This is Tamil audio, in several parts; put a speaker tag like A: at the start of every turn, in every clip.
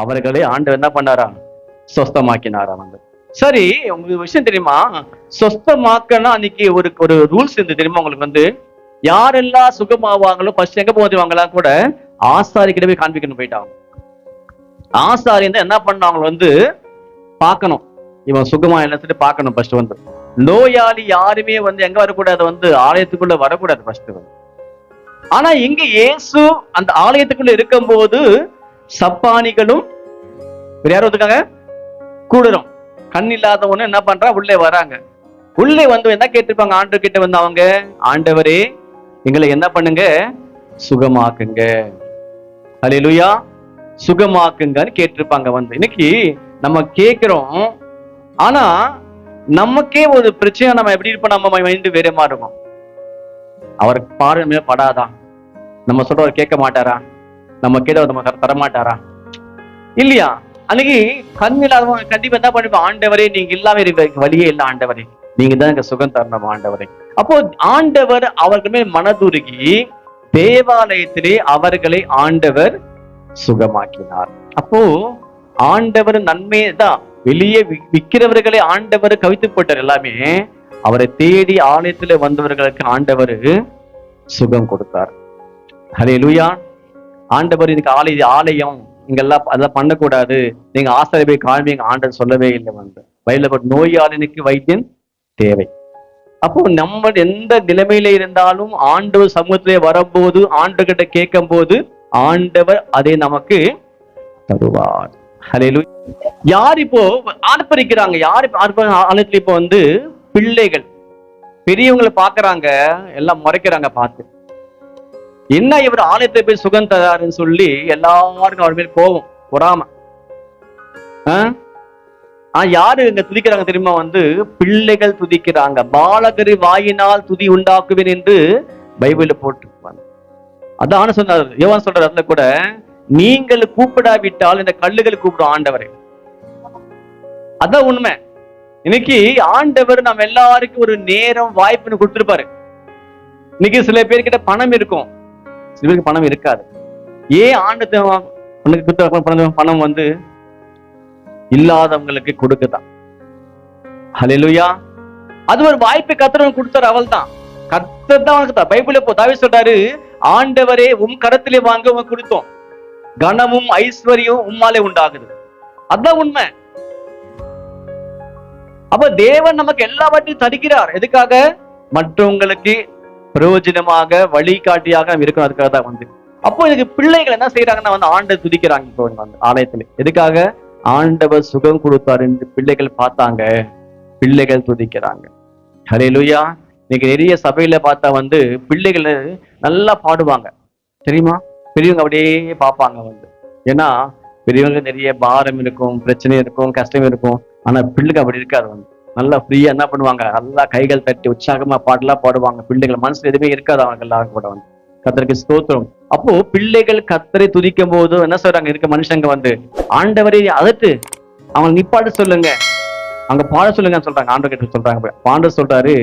A: அவர்களை ஆண்டவர் என்ன பண்ணாரா? சொஸ்தமாக்கினாரா வந்து. சரி, உங்களுக்கு விஷயம் தெரியுமா? சொஸ்தமாக்கனா அன்னைக்கு ஒரு ஒரு ரூல்ஸ் இருந்து தெரியுமா உங்களுக்கு வந்து? யாரெல்லாம் சுகமாவாங்களோ ஃபர்ஸ்ட் எங்க போவாங்களா கூட ஆசாரிக்கிட்ட போய் காண்பிக்கணும் போயிட்டாங்க. ஆசாரி என்ன பண்ணாங்க வந்து பார்க்கணும், இவன் சுகமா என்ன சொல்லி பார்க்கணும் ஃபர்ஸ்ட் வந்து. நோயாளி யாருமே வந்து எங்க வரக்கூடாது வந்து ஆலயத்துக்குள்ள வரக்கூடாது ஃபர்ஸ்ட் வந்து. ஆனா இங்க இயேசு அந்த ஆலயத்துக்குள்ள இருக்கும்போது சப்பானிகளும் வேற யாரும் ஒருத்தருக்காங்க கூடுறோம். கண் இல்லாதவனு என்ன பண்றா உள்ளே வராங்க. உள்ளே வந்து என்ன கேட்டிருப்பாங்க ஆண்டவர் கிட்ட வந்து அவங்க, ஆண்டவரே எங்களை என்ன பண்ணுங்க, சுகமாக்குங்க, அல்லேலூயா, சுகமாக்குங்கன்னு கேட்டிருப்பாங்க வந்து. இன்னைக்கு நம்ம கேட்கிறோம், ஆனா நமக்கே ஒரு பிரச்சனை, நம்ம எப்படி இருப்போம், நம்ம மைண்ட் வேற மாதிரி இருக்கும். அவருக்கு பார்வை படாதா, நம்ம சொல்றவர் கேட்க மாட்டாரா, நம்ம கேட்ட நம்ம தரமாட்டாரா இல்லையா? அன்னைக்கு கண் இல்லாதவங்க கண்டிப்பா என்ன பண்ணிப்போம், ஆண்டவரே நீங்க இல்லாம வழியே இல்லை, ஆண்டவரே நீங்க தான் எனக்கு சுகம் தரணும் ஆண்டவரே. அப்போ ஆண்டவர் அவர்கள் மேல் மனதுருகி தேவாலயத்திலே அவர்களை ஆண்டவர் சுகமாக்கினார். அப்போ ஆண்டவர் நன்மையை தான், வெளியே விற்கிறவர்களை ஆண்டவர் கவித்து போட்டார். எல்லாமே அவரை தேடி ஆலயத்துல வந்தவர்களுக்கு ஆண்டவர் சுகம் கொடுத்தார். ஹல்லேலூயா. ஆண்டவர் இதுக்கு ஆலயம் இங்கெல்லாம் அதெல்லாம் பண்ணக்கூடாது, நீங்க ஆசாரி போய் காண்பீங்க ஆண்டவர் சொல்லவே இல்லை வந்து. பைபிள்ல நோயாளினுக்கு வைத்தியன் தேவை. அப்போ நம்ம எந்த நிலைமையில இருந்தாலும் ஆண்டவர் சமூகத்திலே வரும்போது, ஆண்டவர்கிட்ட கேட்கும் போது ஆண்டவர் அதை நமக்கு தருவார். ஹல்லேலூயா. யார் இப்போ ஆர்ப்பரிக்கிறாங்க, யார் ஆலயத்துல இப்போ வந்து பிள்ளைகள் பெரியவங்களை பாக்குறாங்க, எல்லாம் முறைக்கிறாங்க பார்த்து. என்ன இவர் ஆலயத்தை போய் சுகம் தராருன்னு சொல்லி எல்லாருக்கும் அவர் மேல் கோபம், பொறாம. யாரு இங்க துதிக்கிறாங்க தெரியுமா வந்து? பிள்ளைகள் துதிக்கிறாங்க. பாலகரி வாயினால் துதி உண்டாக்குவேன் என்று பைபிள்ல போட்டிருப்பாங்க. அதான் சொன்னார் யோவான் சொல்ற அதுல கூட, நீங்கள் கூப்பிடாவிட்டால் இந்த கல்லுகள் கூப்பிடும் ஆண்டவரை. அதான் உண்மை. இன்னைக்கு ஆண்டவர் நம்ம எல்லாருக்கும் ஒரு நேரம் வாய்ப்புன்னு கொடுத்திருப்பாரு. இன்னைக்கு சில பேர்கிட்ட பணம் இருக்கும், சில பேருக்கு பணம் இருக்காது. ஏன் ஆண்டு பணம் வந்து இல்லாதவங்களுக்கு கொடுக்கதான். ஹல்லேலூயா. அது ஒரு வாய்ப்பை கர்த்தர் கொடுத்தார், அவள் தான் கர்த்தர் தான் உனக்கு. பைபிள்ல தாவீது சொல்றாரு, ஆண்டவரே உம் கரத்திலே வாங்க உங்க கொடுத்தோம், கனமும் ஐஸ்வர்யம் உம்மாலே உண்டாகுது. அதான் உண்மை. அப்ப தேவன் நமக்கு எல்லாவற்றையும் தருகிறார். எதுக்காக? மற்றவங்களுக்கு பிரயோஜனமாக வழிகாட்டியாக இருக்கணும், அதுக்காக தான் வந்து. அப்போ இதுக்கு பிள்ளைகள் என்ன செய்யறாங்கன்னா வந்து ஆண்டை துதிக்கிறாங்க இப்போ வந்து ஆலயத்துல. எதுக்காக? ஆண்டவர் சுகம் கொடுத்தார் என்று பிள்ளைகள் பார்த்தாங்க, பிள்ளைகள் துதிக்கிறாங்க. ஹல்லேலூயா. இன்னைக்கு நிறைய சபையில பார்த்தா வந்து பிள்ளைகள் நல்லா பாடுவாங்க தெரியுமா? பெரியவங்க அப்படியே பார்ப்பாங்க வந்து. ஏன்னா பெரியவங்க நிறைய பாரம் இருக்கும், பிரச்சனை இருக்கும், கஷ்டம் இருக்கும். ஆனா பிள்ளைங்க அப்படி இருக்காது வந்து. நல்லா ஃப்ரீயா என்ன பண்ணுவாங்க, நல்லா கைகள் தட்டி உற்சாகமா பாடலாம் பாடுவாங்க. பிள்ளைகள் மனசுல எதுவுமே இருக்காது அவங்க எல்லாரும் கூட வந்து. கர்த்தருக்கு ஸ்தோத்திரம். அப்போ பிள்ளைகள் கர்த்தரை துதிக்கும் போது என்ன சொல்றாங்க, இருக்க மனுஷங்க வந்து, ஆண்டவரை அதட்டு அவங்க நிப்பாட்டு சொல்லுங்க, அங்க பாட சொல்லுங்க சொல்றாங்க. ஆண்டவர் கிட்ட சொல்றாங்க. ஆண்டவர் சொல்றாரு,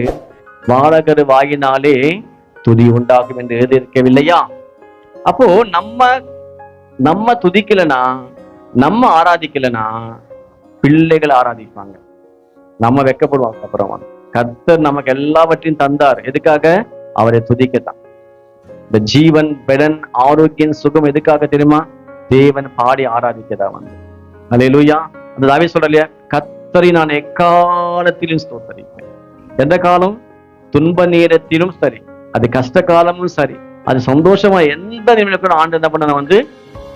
A: பாலகர் வாயினாலே துதி உண்டாகும் என்று எழுதி இருக்கவில்லையா? அப்போ நம்ம துதிக்கலனா, நம்ம ஆராதிக்கலனா பிள்ளைகள் ஆராதிப்பாங்க, நம்ம வெக்கப்படுவாங்க. அப்புறம் கர்த்தர் நமக்கு எல்லாவற்றையும் தந்தார், எதுக்காக? அவரை துதிக்கத்தான். இந்த ஜீவன், பெடன், ஆரோக்கியம், சுகம் எதுக்காக தெரியுமா? தேவன் பாடி ஆராதிக்கதா வந்து. அல்லேலூயா. அந்த தாவீது சொல்றலையா, கர்த்தரை நான் எக்காலத்திலும் ஸ்தோத்தரிப்பேன். எந்த காலம்? துன்ப நேரத்திலும் சரி, அது கஷ்ட காலமும் சரி, அது சந்தோஷமா எந்த நிமிடம் ஆண்டு என்ன பண்ண வந்து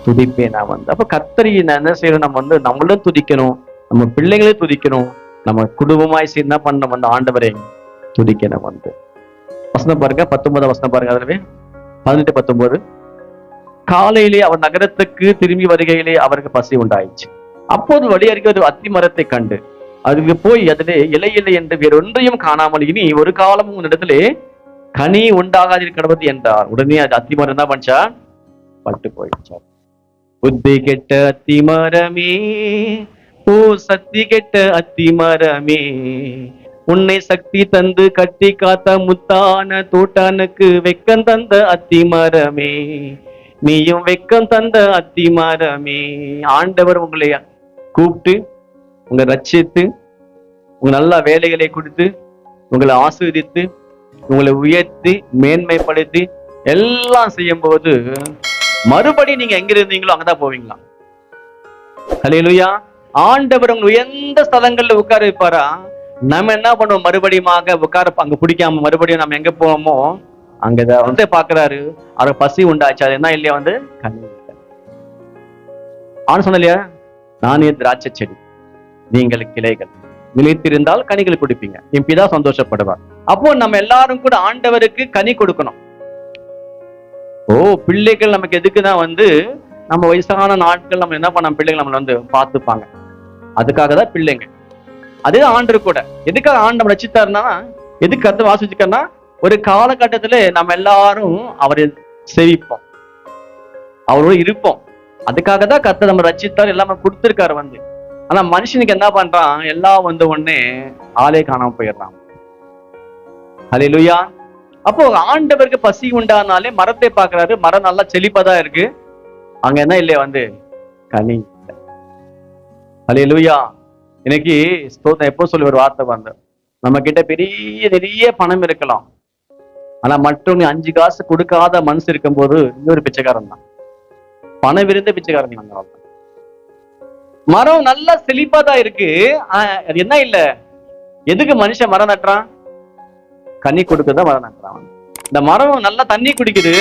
A: துதிப்பேன் நான் வந்து. அப்ப கர்த்தரை என்ன செய்யணும், நம்ம வந்து நம்மளும் துதிக்கணும், நம்ம பிள்ளைகளையும் துதிக்கணும், நம்ம குடும்பமாய் என்ன பண்ண வந்து ஆண்டவரை துதிக்கணும் வந்து. வசனம் பாருங்க, 19 வசனம் பாருங்க. அதுலவே 18-19. காலையிலே அவர் நகரத்துக்கு திரும்பி வருகையிலே அவருக்கு பசி உண்டாயிடுச்சு. அப்போது வழி அறிக்கை அத்தி மரத்தை கண்டு அதுக்கு போய் அதிலே இலை இல்லை என்று வேறொன்றையும் காணாமல், இனி ஒரு காலமும் இடத்திலே கனி உண்டாகாது கடவுது என்றார். உடனே அது அத்தி மரம் தான் பண்ணா பட்டு போயிடுச்சார். புத்தி கெட்ட அத்தி மரமே, ஓ சக்தி கெட்ட அத்தி மரமே, உன்னை சக்தி தந்து கட்டி காத்த முத்தான தோட்டானுக்கு வெக்கம் தந்த அத்தி மரமே, நீயும் வெக்கம் தந்த அத்திமரமே. ஆண்டவர் உங்களை கூப்பிட்டு உங்களை ரட்சித்து உங்க நல்ல வேலைகளை கொடுத்து உங்களை ஆசீர்வதித்து உங்களை உயர்த்தி மேன்மைப்படுத்தி எல்லாம் செய்யும் போது மறுபடியும் நீங்க எங்க இருந்தீங்களோ அங்கதான் போவீங்களா? ஹல்லேலூயா. ஆண்டவர் உங்களை உயர்ந்த ஸ்தலங்கள்ல உட்கார வைப்பாரா? நம்ம என்ன பண்ணுவோம்? மறுபடியும் உட்கார அங்க பிடிக்காம மறுபடியும் நம்ம எங்க போவோமோ அங்க வந்து பாக்குறாரு. அவர் பசி உண்டாச்சு. அது என்ன இல்லையா? வந்து கனி. ஆனா சொன்ன இல்லையா, நானே திராட்சை செடி, நீங்கள் கிளைகள், நிலைத்திருந்தால் கனிகள் கொடுப்பீங்க, என் பிதா சந்தோஷப்படுவார். அப்போ நம்ம எல்லாரும் கூட ஆண்டவருக்கு கனி கொடுக்கணும். பிள்ளைகள் நமக்கு எதுக்குதான் வந்து நம்ம வயசான நாட்கள் நம்ம என்ன பண்ண, பிள்ளைகள் நம்மளை வந்து பார்த்துப்பாங்க. அதுக்காக தான் பிள்ளைங்க. அதுதான் ஆண்டு கூட. எதுக்காக ஆண்டு நம்ம ரசித்தாருன்னா, எதுக்கு கருத்து வாசிச்சுக்கன்னா, ஒரு காலகட்டத்துல நம்ம எல்லாரும் அவரை சேவிப்போம், அவரோட இருப்போம். அதுக்காக தான் கர்த்தர் நம்ம ரட்சித்தார், எல்லாமே கொடுத்திருக்காரு வந்து. ஆனா மனுஷனுக்கு என்ன பண்றான்? எல்லாம் வந்து உடனே ஆளே காணாம போயிடுறான். ஹல்லேலூயா. அப்போ ஆண்டவருக்கு பசி உண்டானாலே மரத்தை பாக்குறாரு. மரம் நல்லா செழிப்பதான் இருக்கு, அங்க என்ன இல்லையா? வந்து கனி. ஹல்லேலூயா. இன்னைக்கு ஸ்தோத்திரம் எப்போ சொல்லி ஒரு வார்த்தை வந்து, நம்ம கிட்ட நிறைய பணம் இருக்கலாம், ஆனா மட்டும் 5 காசு கொடுக்காத மனசு இருக்கும் போது இன்னொரு பிச்சைக்காரன் தான். பணம் விருந்த பிச்சைக்காரன் வந்தவங்க. மரம் நல்லா செழிப்பாதான் இருக்கு, அது என்ன இல்ல, எதுக்கு மனுஷன் மரம் நட்டுறான்? கனி கொடுக்கதான் மரம் நட்டுறான். இந்த மரம் நல்லா தண்ணி குடிக்குது,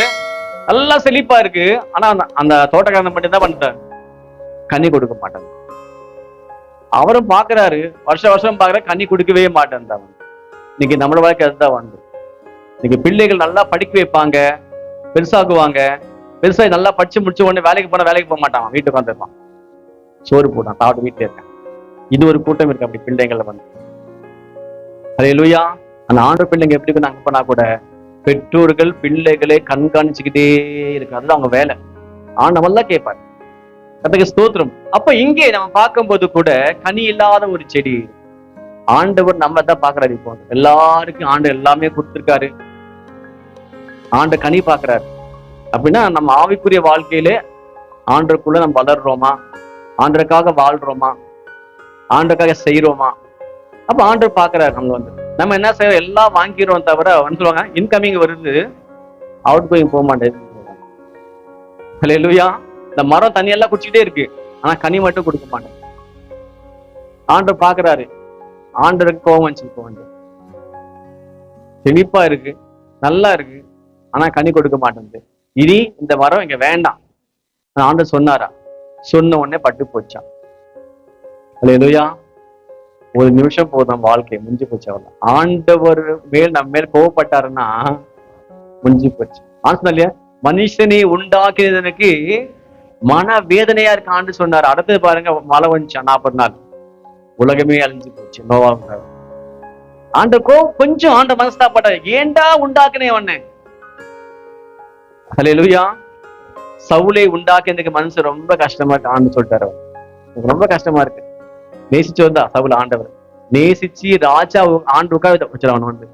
A: நல்லா செழிப்பா இருக்கு, ஆனா அந்த தோட்டக்காரன் மட்டும் என்ன பண்ணிட்டாரு? கனி கொடுக்க மாட்டாங்க. அவரும் பாக்குறாரு, வருஷம் பாக்குற, கனி கொடுக்கவே மாட்டேன். இன்னைக்கு நம்மளோட வாழ்க்கை அதுதான் வந்து. இன்னைக்கு பிள்ளைகள் நல்லா படிக்க வைப்பாங்க, பெருசாக்குவாங்க, பெருசா நல்லா படிச்சு முடிச்ச உடனே வேலைக்கு போக மாட்டான், வீட்டுக்கு வந்துருப்பான், சோறு போட்டான், சாப்பிட்டு வீட்டுல இருக்கேன். இது ஒரு கூட்டம் இருக்கு அப்படி பிள்ளைங்களை வந்து. ஹல்லேலூயா. அந்த ஆண்டு பிள்ளைங்க எப்படி நாங்க பண்ணா கூட பெற்றோர்கள் பிள்ளைகளை கண்காணிச்சுக்கிட்டே இருக்கு, அதுதான் அவங்க வேலை. ஆண்டவெல்லாம் கேட்பாரு. அதுக்கு ஸ்தோத்திரம். அப்ப இங்கே நம்ம பார்க்கும்போது கூட கனி இல்லாத ஒரு செடி, ஆண்டவர் நம்ம தான் பாக்குறாரு. இப்போ எல்லாருக்கும் ஆண்டு எல்லாமே கொடுத்திருக்காரு, ஆண்டு கனி பாக்குறாரு. அப்படின்னா நம்ம ஆவிக்குரிய வாழ்க்கையில ஆண்டருக்குள்ள நம்ம வளர்றோமா, ஆண்டருக்காக வாழ்றோமா, ஆண்டருக்காக செய்யறோமா? அப்ப ஆண்டவர் பாக்குறாரு. நம்ம வந்து நம்ம என்ன செய்யறோம்? எல்லாம் வாங்கிடுறோம் தவிர வந்து சொல்லுவாங்க, இன்கமிங் வருது, அவுட் கோயிங் போக மாட்டேங்குது. ஹல்லேலூயா. இந்த மரம் தண்ணி எல்லாம் குடிச்சுட்டே இருக்கு, ஆனா கனி மட்டும் கொடுக்க மாட்டேன். ஆண்டவர் பாக்குறாரு. ஆண்டருக்கு கோவம் வந்துச்சு. இப்போ வந்து செழிப்பா இருக்கு, நல்லா இருக்கு, ஆனா கனி கொடுக்க மாட்டேங்குது. இனி இந்த மரம் இங்க வேண்டாம். ஆண்டவர் சொன்னாரா? சொன்ன உடனே பட்டு போச்சான். ஹல்லேலூயா. ஒரு நிமிஷம் போதும், வாழ்க்கை முடிஞ்சு போச்சு. அவ்வளவு. ஆண்டவர் நம்ம மேல் கோவப்பட்டாருன்னா முடிஞ்சு போச்சு. ஆனா இல்லையா, மனுஷனை உண்டாக்கினதனுக்கு மன வேதனையா இருக்கு ஆண்டு சொன்னார். அடுத்தது பாருங்க, மழை வந்துச்சான் 40 நாள், உலகமே அழிஞ்சு போச்சு. நோவாங்க ஆண்ட கொஞ்சம் ஆண்ட மனஸ்தாப்பட்டார், ஏண்டா உண்டாக்குனே உடனே. ஹல்லேலூயா. சவுலை உண்டாக்கினதுக்கு மனசு ரொம்ப கஷ்டமா இருக்கு, ஆண்டு சொல்லிட்டாரு. ரொம்ப கஷ்டமா இருக்கு. நேசிச்சு வந்தா சவுல் ஆண்டவர் நேசிச்சு ராஜா ஆண்டு உட்கார வச்சிருவான் வந்து.